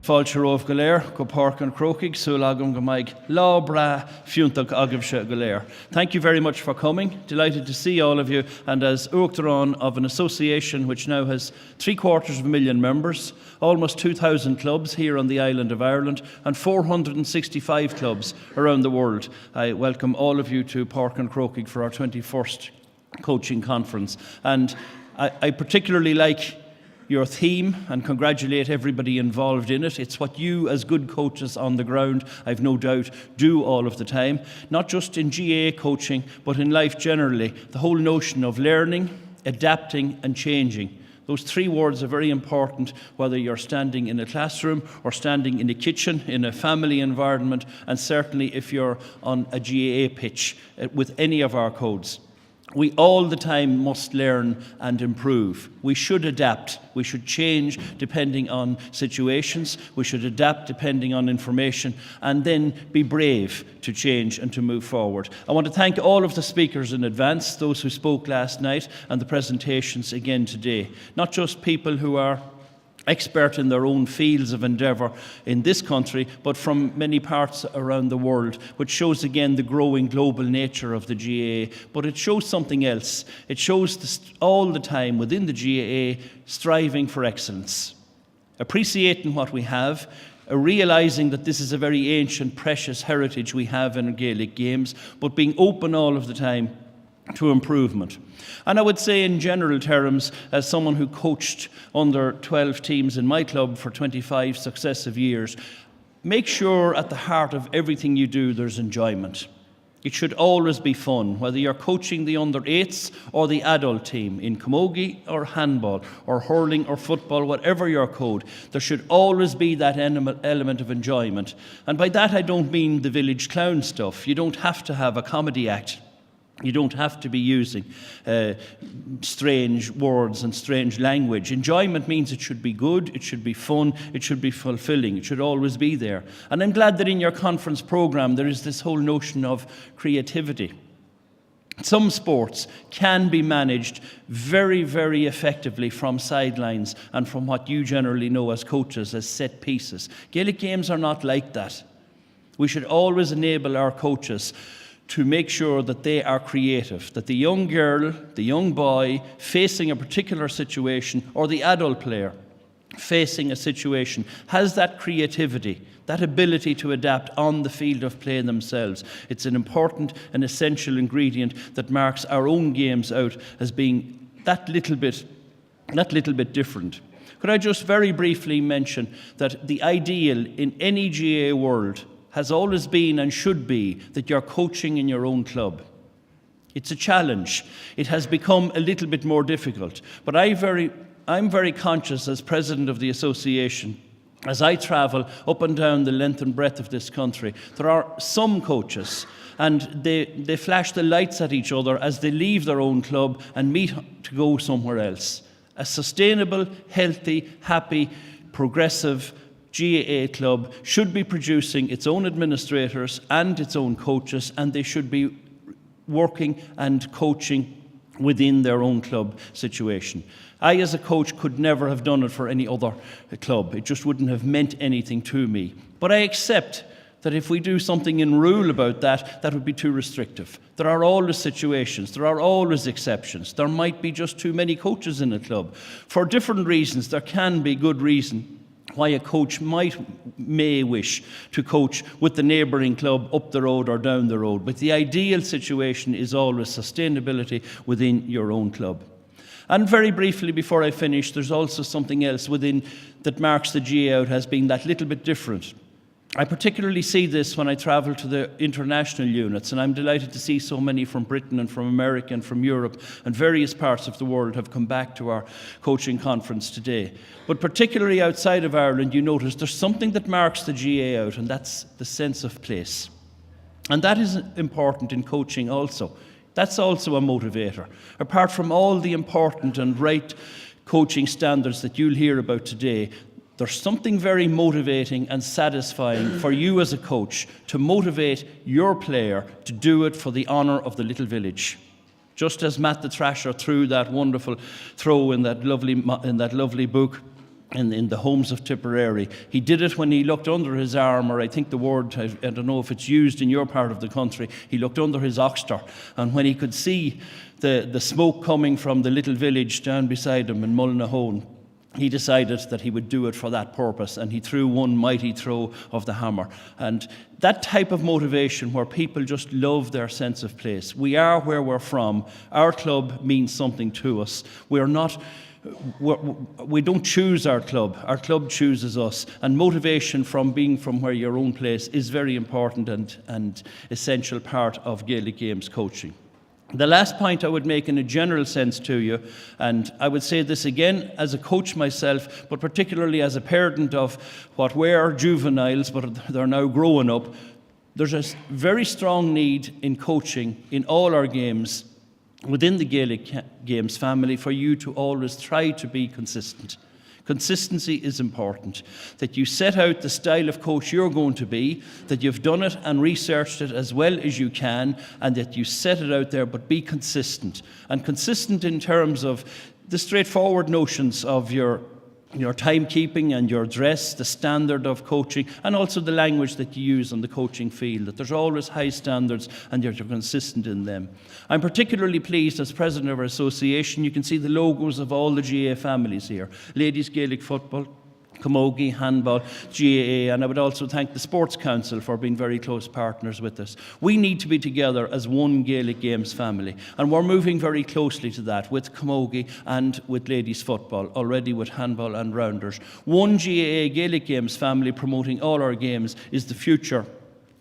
Fáilte GAALearning, go Páirc an Crócaigh, súil agam go mbeidh lábhreá fiúntach agamse GAALearning. Thank you very much for coming. Delighted to see all of you, and as Uachtarán of an association which now has 750,000 members, almost 2,000 clubs here on the island of Ireland, and 465 clubs around the world. I welcome all of you to Páirc an Crócaigh for our 21st coaching conference. And I particularly like your theme and congratulate everybody involved in it. It's what you as good coaches on the ground, I've no doubt, do all of the time, not just in GAA coaching but in life generally. The whole notion of learning, adapting and changing. Those three words are very important whether you're standing in a classroom or standing in a kitchen, in a family environment, and certainly if you're on a GAA pitch with any of our codes. We all the time must learn and improve. We should adapt. We should change depending on situations. We should adapt depending on information, and then be brave to change and to move forward. I want to thank all of the speakers in advance, those who spoke last night and the presentations again today. Not just people who are expert in their own fields of endeavour in this country, but from many parts around the world, which shows again the growing global nature of the GAA. But it shows something else. It shows all the time within the GAA striving for excellence, appreciating what we have, realising that this is a very ancient, precious heritage we have in Gaelic games, but being open all of the time to improvement. And I would say in general terms, as someone who coached under 12 teams in my club for 25 successive years, make sure at the heart of everything you do there's enjoyment. It should always be fun, whether you're coaching the under-8s or the adult team, in camogie or handball or hurling or football, whatever your code, there should always be that element of enjoyment. And by that I don't mean the village clown stuff. You don't have to have a comedy act. You don't have to be using strange words and strange language. Enjoyment means it should be good, it should be fun, it should be fulfilling, it should always be there. And I'm glad that in your conference programme there is this whole notion of creativity. Some sports can be managed very, very effectively from sidelines and from what you generally know as coaches as set pieces. Gaelic games are not like that. We should always enable our coaches to make sure that they are creative, that the young girl, the young boy facing a particular situation, or the adult player facing a situation, has that creativity, that ability to adapt on the field of play themselves. It's an important and essential ingredient that marks our own games out as being that little bit different. Could I just very briefly mention that the ideal in any GAA world has always been and should be that you're coaching in your own club. It's a challenge. It has become a little bit more difficult. But I'm very conscious as president of the association, as I travel up and down the length and breadth of this country, there are some coaches and they flash the lights at each other as they leave their own club and meet to go somewhere else. A sustainable, healthy, happy, progressive GAA club should be producing its own administrators and its own coaches, and they should be working and coaching within their own club situation. I, as a coach, could never have done it for any other club. It just wouldn't have meant anything to me. But I accept that if we do something in rule about that, that would be too restrictive. There are always situations, there are always exceptions. There might be just too many coaches in a club. For different reasons, there can be good reason why a coach may wish to coach with the neighbouring club up the road or down the road. But the ideal situation is always sustainability within your own club. And very briefly before I finish, there's also something else within that marks the GAA out as being that little bit different. I particularly see this when I travel to the international units, and I'm delighted to see so many from Britain and from America and from Europe and various parts of the world have come back to our coaching conference today. But particularly outside of Ireland, you notice there's something that marks the GAA out, and that's the sense of place. And that is important in coaching also. That's also a motivator. Apart from all the important and right coaching standards that you'll hear about today, there's something very motivating and satisfying for you as a coach to motivate your player to do it for the honour of the little village. Just as Matt the Thrasher threw that wonderful throw in that lovely book, in the homes of Tipperary. He did it when he looked under his arm, or I think the word, I don't know if it's used in your part of the country, he looked under his oxter, and when he could see the smoke coming from the little village down beside him in Mullinahone, he decided that he would do it for that purpose, and he threw one mighty throw of the hammer. And that type of motivation where people just love their sense of place. We are where we're from. Our club means something to us. We don't choose our club chooses us, and motivation from being from where your own place is very important and essential part of Gaelic Games coaching. The last point I would make in a general sense to you, and I would say this again as a coach myself, but particularly as a parent of what were juveniles, but they're now growing up, there's a very strong need in coaching in all our games within the Gaelic Games family for you to always try to be consistent. Consistency is important, that you set out the style of coach you're going to be, that you've done it and researched it as well as you can, and that you set it out there, but be consistent. And consistent in terms of the straightforward notions of your timekeeping and your dress, the standard of coaching, and also the language that you use on the coaching field, that there's always high standards and you're consistent in them. I'm particularly pleased as president of our association, you can see the logos of all the GAA families here. Ladies Gaelic Football, Camogie, Handball, GAA, and I would also thank the Sports Council for being very close partners with us. We need to be together as one Gaelic Games family, and we're moving very closely to that with Camogie and with Ladies Football, already with Handball and Rounders. One GAA Gaelic Games family promoting all our games is the future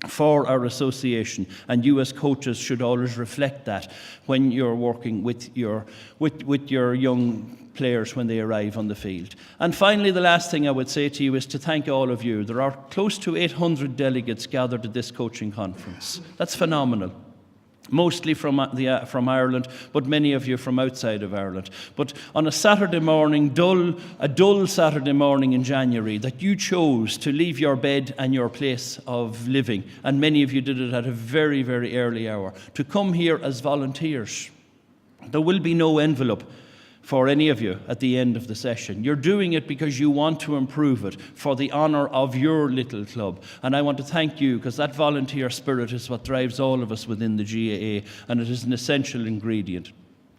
for our association, and you as coaches should always reflect that when you're working with your young players when they arrive on the field. And finally, the last thing I would say to you is to thank all of you. There are close to 800 delegates gathered at this coaching conference. That's phenomenal. Mostly from Ireland, but many of you from outside of Ireland. But on a Saturday morning, a dull Saturday morning in January, that you chose to leave your bed and your place of living, and many of you did it at a very, very early hour, to come here as volunteers. There will be no envelope for any of you at the end of the session. You're doing it because you want to improve it for the honour of your little club. And I want to thank you, because that volunteer spirit is what drives all of us within the GAA, and it is an essential ingredient.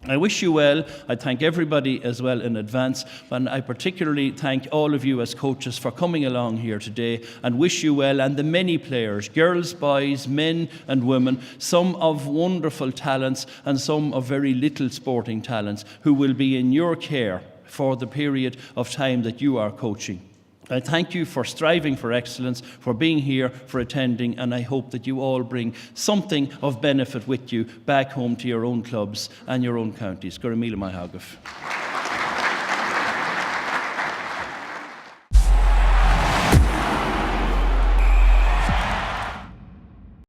I wish you well. I thank everybody as well in advance, and I particularly thank all of you as coaches for coming along here today, and wish you well, and the many players, girls, boys, men and women, some of wonderful talents and some of very little sporting talents, who will be in your care for the period of time that you are coaching. I thank you for striving for excellence, for being here, for attending, and I hope that you all bring something of benefit with you back home to your own clubs and your own counties. Go raibh míle maith agah.